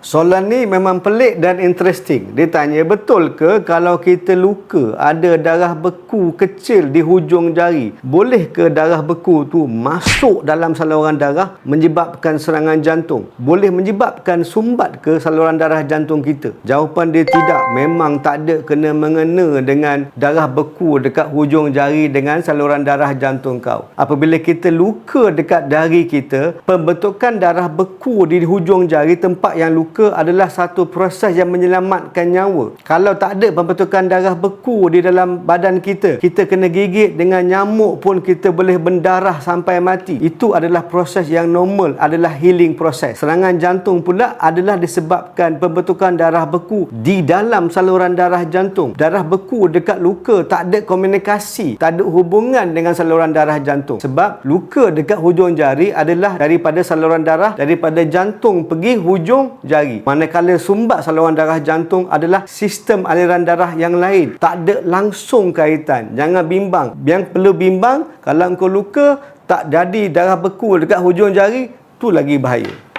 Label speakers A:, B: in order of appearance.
A: Soalan ni memang pelik dan interesting. Dia tanya, betul ke kalau kita luka ada darah beku kecil di hujung jari, boleh ke darah beku tu masuk dalam saluran darah menyebabkan serangan jantung? Boleh menyebabkan sumbat ke saluran darah jantung kita? Jawapan dia tidak. Memang tak ada kena-mengena dengan darah beku dekat hujung jari dengan saluran darah jantung kau. Apabila kita luka dekat jari kita, pembentukan darah beku di hujung jari tempat yang luka adalah satu proses yang menyelamatkan nyawa. Kalau tak ada pembentukan darah beku di dalam badan kita, kita kena gigit dengan nyamuk pun kita boleh berdarah sampai mati. Itu adalah proses yang normal, adalah healing proses. Serangan jantung pula adalah disebabkan pembentukan darah beku di dalam saluran darah jantung. Darah beku dekat luka tak ada komunikasi, tak ada hubungan dengan saluran darah jantung. Sebab luka dekat hujung jari adalah daripada saluran darah, daripada jantung pergi hujung jari. Manakala sumbat saluran darah jantung adalah sistem aliran darah yang lain. Tak ada langsung kaitan. Jangan bimbang. Yang perlu bimbang, kalau engkau luka tak jadi darah beku dekat hujung jari, tu lagi bahaya.